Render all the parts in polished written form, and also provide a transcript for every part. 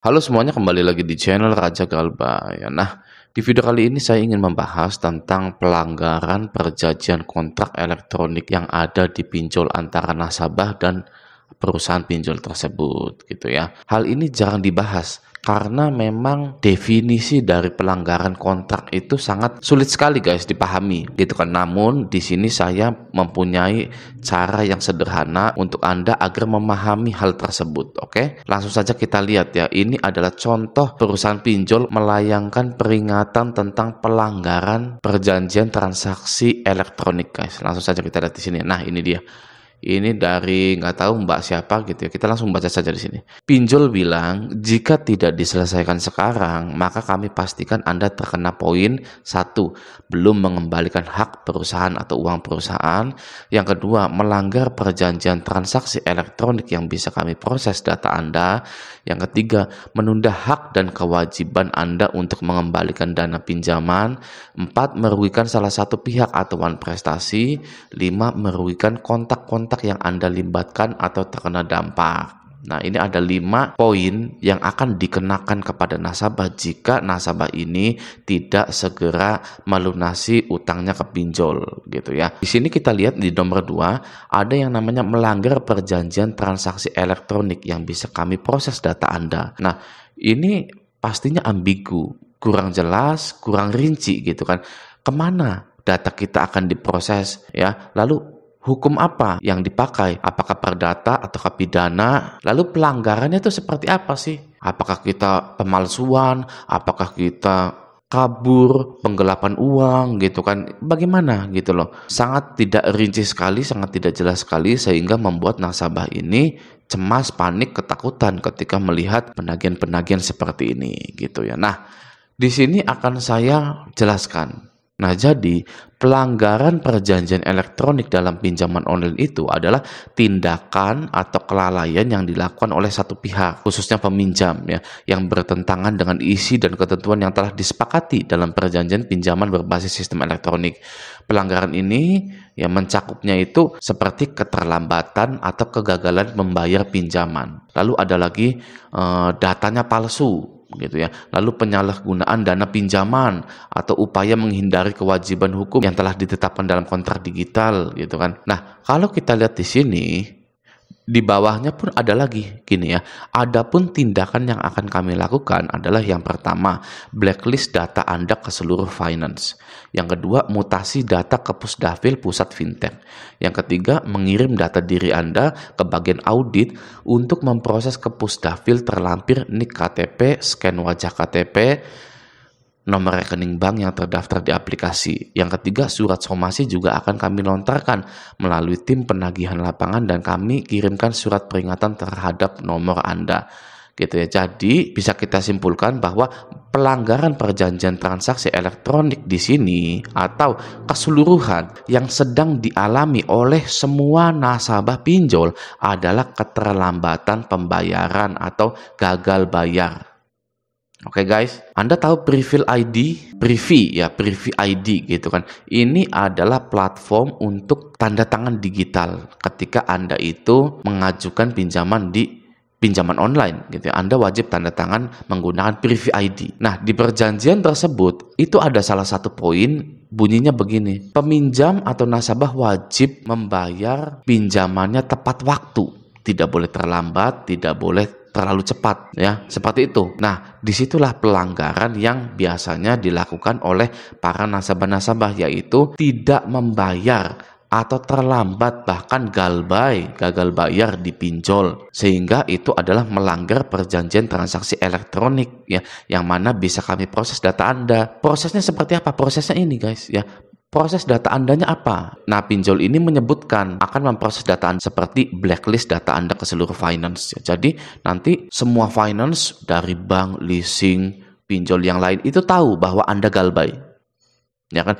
Halo semuanya, kembali lagi di channel Raja Galba ya. Nah, di video kali ini saya ingin membahas tentang pelanggaran perjanjian kontrak elektronik yang ada di pinjol antara nasabah dan perusahaan pinjol tersebut gitu ya. Hal ini jarang dibahas karena memang definisi dari pelanggaran kontrak itu sangat sulit sekali guys dipahami gitu kan. Namun di sini saya mempunyai cara yang sederhana untuk Anda agar memahami hal tersebut. Oke, langsung saja kita lihat ya. Ini adalah contoh perusahaan pinjol melayangkan peringatan tentang pelanggaran perjanjian transaksi elektronik guys. Langsung saja kita lihat di sini. Nah, ini dia. Ini dari nggak tahu mbak siapa gitu ya. Kita langsung baca saja di sini. Pinjol bilang, jika tidak diselesaikan sekarang, maka kami pastikan Anda terkena poin 1. Belum mengembalikan hak perusahaan atau uang perusahaan. Yang kedua, melanggar perjanjian transaksi elektronik yang bisa kami proses data Anda. Yang ketiga, menunda hak dan kewajiban Anda untuk mengembalikan dana pinjaman. 4. Merugikan salah satu pihak atau wan prestasi. 5. Merugikan kontak-kontak yang Anda libatkan atau terkena dampak. Nah, ini ada 5 poin yang akan dikenakan kepada nasabah jika nasabah ini tidak segera melunasi utangnya ke pinjol gitu ya. Di sini kita lihat di nomor 2 ada yang namanya melanggar perjanjian transaksi elektronik yang bisa kami proses data Anda. Nah, ini pastinya ambigu, kurang jelas, kurang rinci gitu kan. Kemana data kita akan diproses ya? Lalu hukum apa yang dipakai? Apakah perdata atau pidana? Lalu pelanggarannya itu seperti apa sih? Apakah kita pemalsuan? Apakah kita kabur, penggelapan uang gitu kan? Bagaimana gitu loh? Sangat tidak rinci sekali, sangat tidak jelas sekali sehingga membuat nasabah ini cemas, panik, ketakutan ketika melihat penagihan-penagihan seperti ini gitu ya. Nah, di sini akan saya jelaskan. Nah, jadi pelanggaran perjanjian elektronik dalam pinjaman online itu adalah tindakan atau kelalaian yang dilakukan oleh satu pihak, khususnya peminjam ya, yang bertentangan dengan isi dan ketentuan yang telah disepakati dalam perjanjian pinjaman berbasis sistem elektronik. Pelanggaran ini yang mencakupnya itu seperti keterlambatan atau kegagalan membayar pinjaman. Lalu ada lagi datanya palsu gitu ya. Lalu penyalahgunaan dana pinjaman atau upaya menghindari kewajiban hukum yang telah ditetapkan dalam kontrak digital gitu kan. Nah, kalau kita lihat di sini di bawahnya pun ada lagi gini ya. Adapun tindakan yang akan kami lakukan adalah yang pertama, blacklist data Anda ke seluruh finance. Yang kedua, mutasi data ke Pusdafil Pusat Fintech. Yang ketiga, mengirim data diri Anda ke bagian audit untuk memproses ke Pusdafil terlampir NIK KTP, scan wajah KTP, nomor rekening bank yang terdaftar di aplikasi. Yang ketiga, surat somasi juga akan kami lontarkan melalui tim penagihan lapangan dan kami kirimkan surat peringatan terhadap nomor Anda. Gitu ya. Jadi bisa kita simpulkan bahwa pelanggaran perjanjian transaksi elektronik di sini atau keseluruhan yang sedang dialami oleh semua nasabah pinjol adalah keterlambatan pembayaran atau gagal bayar. Oke guys, Anda tahu Privil ID? Privy ID gitu kan. Ini adalah platform untuk tanda tangan digital ketika Anda itu mengajukan pinjaman di pinjaman online gitu ya. Anda wajib tanda tangan menggunakan Privy ID. Nah, di perjanjian tersebut itu ada salah satu poin bunyinya begini. Peminjam atau nasabah wajib membayar pinjamannya tepat waktu. Tidak boleh terlambat, tidak boleh terlalu cepat ya, seperti itu. Nah, disitulah pelanggaran yang biasanya dilakukan oleh para nasabah-nasabah, yaitu tidak membayar atau terlambat, bahkan gagal bayar di pinjol, sehingga itu adalah melanggar perjanjian transaksi elektronik ya, yang mana bisa kami proses data Anda. Prosesnya seperti apa? Prosesnya ini guys ya. Proses data Andanya apa? Nah, pinjol ini menyebutkan akan memproses data Anda seperti blacklist data Anda ke seluruh finance. Jadi nanti semua finance dari bank, leasing, pinjol yang lain itu tahu bahwa Anda galbay. Ya kan?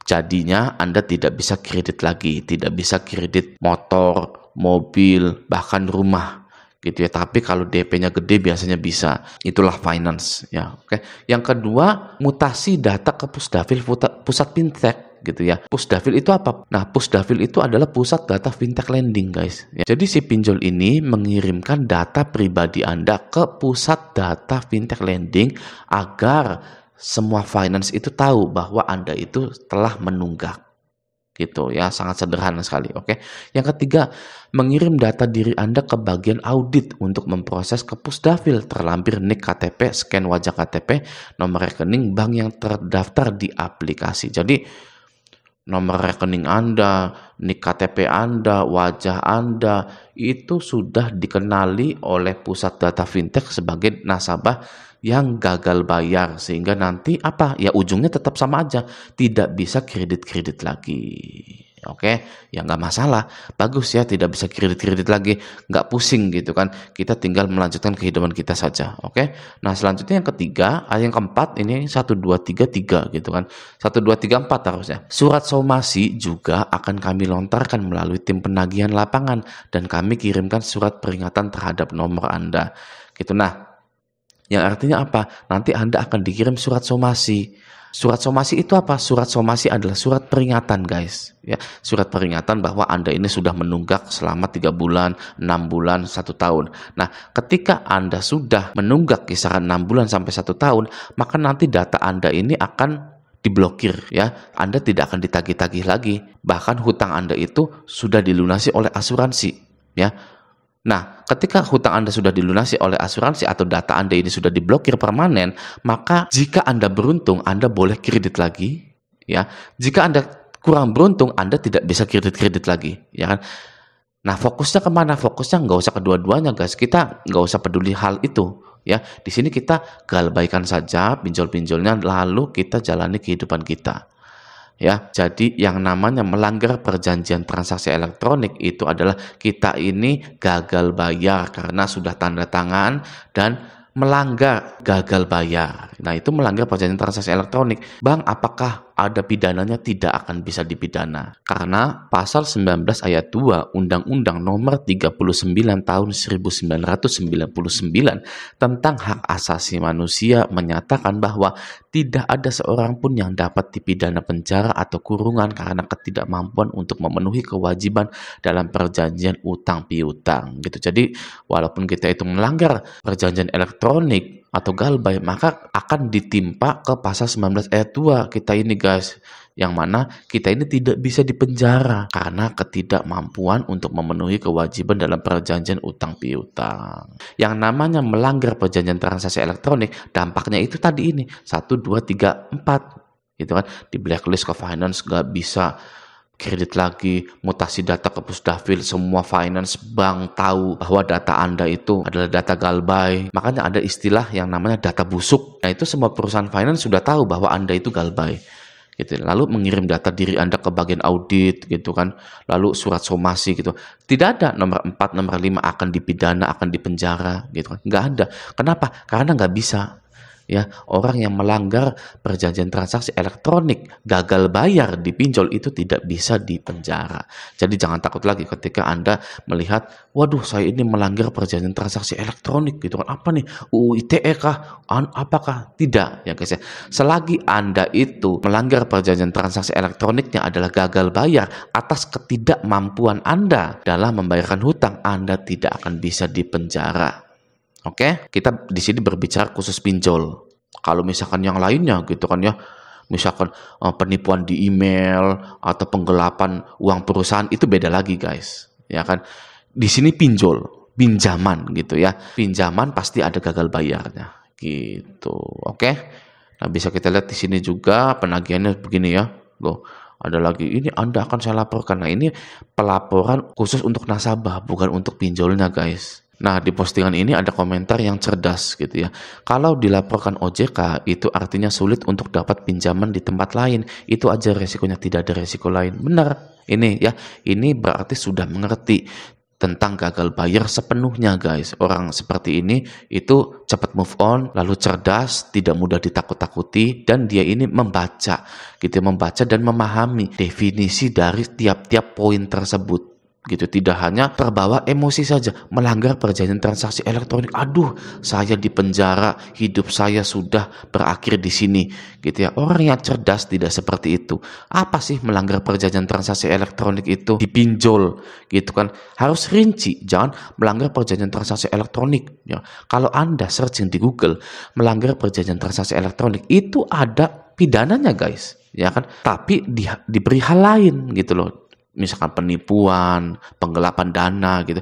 Jadinya Anda tidak bisa kredit lagi, tidak bisa kredit motor, mobil, bahkan rumah gitu ya. Tapi kalau DP-nya gede biasanya bisa. Itulah finance ya. Oke. Yang kedua, mutasi data ke Pusdafil Pusat Fintech. gitu ya. Pusdafil itu apa? Nah, Pusdafil itu adalah pusat data fintech lending, guys. Ya, jadi si pinjol ini mengirimkan data pribadi Anda ke pusat data fintech lending agar semua finance itu tahu bahwa Anda itu telah menunggak. Gitu ya, sangat sederhana sekali. Oke. Yang ketiga, mengirim data diri Anda ke bagian audit untuk memproses ke Pusdafil, terlampir NIK KTP, scan wajah KTP, nomor rekening bank yang terdaftar di aplikasi. Jadi nomor rekening Anda, NIK KTP Anda, wajah Anda itu sudah dikenali oleh pusat data fintech sebagai nasabah yang gagal bayar, sehingga nanti apa ya, ujungnya tetap sama aja, tidak bisa kredit lagi. Oke, ya nggak masalah, bagus ya, tidak bisa kredit lagi, nggak pusing gitu kan, kita tinggal melanjutkan kehidupan kita saja. Oke, nah selanjutnya yang ketiga, yang keempat, ini 1, 2, 3, 3 gitu kan, 1, 2, 3, 4 harusnya. Surat somasi juga akan kami lontarkan melalui tim penagihan lapangan, dan kami kirimkan surat peringatan terhadap nomor Anda gitu. Nah, yang artinya apa? Nanti Anda akan dikirim surat somasi. Surat somasi itu apa? Surat somasi adalah surat peringatan, guys. Ya, surat peringatan bahwa Anda ini sudah menunggak selama 3 bulan, 6 bulan, 1 tahun. Nah, ketika Anda sudah menunggak kisaran 6 bulan sampai 1 tahun, maka nanti data Anda ini akan diblokir ya. Anda tidak akan ditagih-tagih lagi. Bahkan hutang Anda itu sudah dilunasi oleh asuransi, ya. Nah, ketika hutang Anda sudah dilunasi oleh asuransi atau data Anda ini sudah diblokir permanen, maka jika Anda beruntung, Anda boleh kredit lagi, ya. Jika Anda kurang beruntung, Anda tidak bisa kredit lagi, ya kan? Nah, fokusnya kemana? Fokusnya nggak usah kedua-duanya, guys. Kita nggak usah peduli hal itu, ya. Di sini kita galbaikan saja pinjol-pinjolnya, lalu kita jalani kehidupan kita. Ya, jadi yang namanya melanggar perjanjian transaksi elektronik itu adalah kita ini gagal bayar karena sudah tanda tangan dan melanggar gagal bayar. Nah, itu melanggar perjanjian transaksi elektronik. Bang, apakah ada pidananya? Tidak akan bisa dipidana. Karena pasal 19 ayat 2 Undang-Undang Nomor 39 tahun 1999 tentang hak asasi manusia menyatakan bahwa tidak ada seorang pun yang dapat dipidana penjara atau kurungan karena ketidakmampuan untuk memenuhi kewajiban dalam perjanjian utang piutang gitu. Jadi walaupun kita itu melanggar perjanjian elektronik atau galbay, maka akan ditimpa ke pasal 19 ayat 2 kita ini, guys, yang mana kita ini tidak bisa dipenjara karena ketidakmampuan untuk memenuhi kewajiban dalam perjanjian utang piutang. Yang namanya melanggar perjanjian transaksi elektronik, dampaknya itu tadi ini 1, 2, 3, 4 gitu kan, di blacklist ke finance, nggak bisa kredit lagi, mutasi data ke Pusdafil, semua finance bank tahu bahwa data Anda itu adalah data galbay. Makanya ada istilah yang namanya data busuk. Nah, itu semua perusahaan finance sudah tahu bahwa Anda itu galbay. Gitu. Lalu mengirim data diri Anda ke bagian audit gitu kan. Lalu surat somasi gitu. Tidak ada nomor 4, nomor 5 akan dipidana, akan dipenjara gitu kan. Nggak ada. Kenapa? Karena nggak bisa. Ya, orang yang melanggar perjanjian transaksi elektronik gagal bayar di pinjol itu tidak bisa dipenjara. Jadi jangan takut lagi ketika Anda melihat, waduh, saya ini melanggar perjanjian transaksi elektronik gitu kan, apa nih, UU ITE kah, apakah? Tidak ya guys ya. Selagi Anda itu melanggar perjanjian transaksi elektroniknya adalah gagal bayar atas ketidakmampuan Anda dalam membayarkan hutang, Anda tidak akan bisa dipenjara. Oke, kita di sini berbicara khusus pinjol. Kalau misalkan yang lainnya gitu kan ya, misalkan penipuan di email atau penggelapan uang perusahaan, itu beda lagi, guys. Ya kan? Di sini pinjol, pinjaman gitu ya. Pinjaman pasti ada gagal bayarnya gitu. Oke. Nah, bisa kita lihat di sini juga penagihannya begini ya. Loh, ada lagi, ini Anda akan saya laporkan. Nah, ini pelaporan khusus untuk nasabah, bukan untuk pinjolnya, guys. Nah, di postingan ini ada komentar yang cerdas gitu ya. Kalau dilaporkan OJK, itu artinya sulit untuk dapat pinjaman di tempat lain. Itu aja resikonya, tidak ada resiko lain. Benar. Ini ya, ini berarti sudah mengerti tentang gagal bayar sepenuhnya, guys. Orang seperti ini itu cepat move on, lalu cerdas, tidak mudah ditakut-takuti, dan dia ini membaca gitu, membaca dan memahami definisi dari tiap-tiap poin tersebut. gitu, tidak hanya terbawa emosi saja, melanggar perjanjian transaksi elektronik. Aduh, saya di penjara, hidup saya sudah berakhir di sini, gitu ya. Orang yang cerdas tidak seperti itu. Apa sih melanggar perjanjian transaksi elektronik itu? Dipinjol, gitu kan. Harus rinci, jangan melanggar perjanjian transaksi elektronik. Ya. Kalau Anda searching di Google, melanggar perjanjian transaksi elektronik, itu ada pidananya guys, ya kan. Tapi diberi hal lain gitu loh. Misalkan penipuan, penggelapan dana gitu.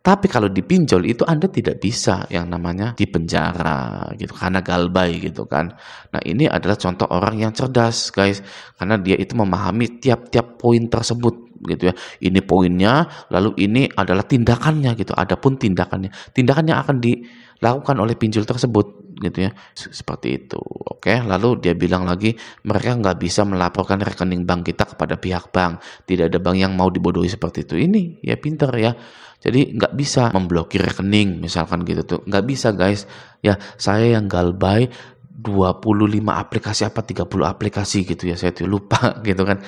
Tapi kalau dipinjol itu Anda tidak bisa yang namanya dipenjara gitu karena galbay gitu kan. Nah, ini adalah contoh orang yang cerdas, guys. Karena dia itu memahami tiap-tiap poin tersebut gitu ya. Ini poinnya, lalu ini adalah tindakannya gitu. Adapun tindakannya yang akan dilakukan oleh pinjol tersebut gitu ya. Seperti itu. Oke, lalu dia bilang lagi mereka nggak bisa melaporkan rekening bank kita kepada pihak bank. Tidak ada bank yang mau dibodohi seperti itu. Ini ya pinter ya. Jadi nggak bisa memblokir rekening misalkan gitu tuh. Nggak bisa guys. Ya saya yang galbay 25 aplikasi apa 30 aplikasi gitu ya. Saya tuh lupa gitu kan.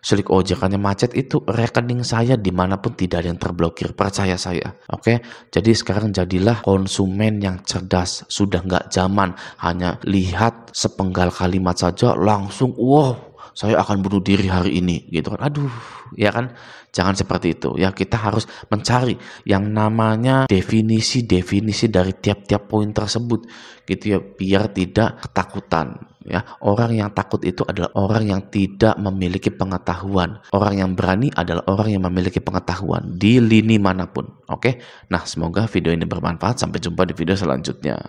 Selik ojekannya macet itu rekening saya dimanapun tidak ada yang terblokir, percaya saya. Oke, jadi sekarang jadilah konsumen yang cerdas. Sudah nggak zaman hanya lihat sepenggal kalimat saja langsung wow saya akan bunuh diri hari ini gitu kan. Aduh, ya kan, jangan seperti itu ya. Kita harus mencari yang namanya definisi dari tiap-tiap poin tersebut gitu ya, biar tidak ketakutan ya. Orang yang takut itu adalah orang yang tidak memiliki pengetahuan. Orang yang berani adalah orang yang memiliki pengetahuan di lini manapun. Oke, nah semoga video ini bermanfaat. Sampai jumpa di video selanjutnya.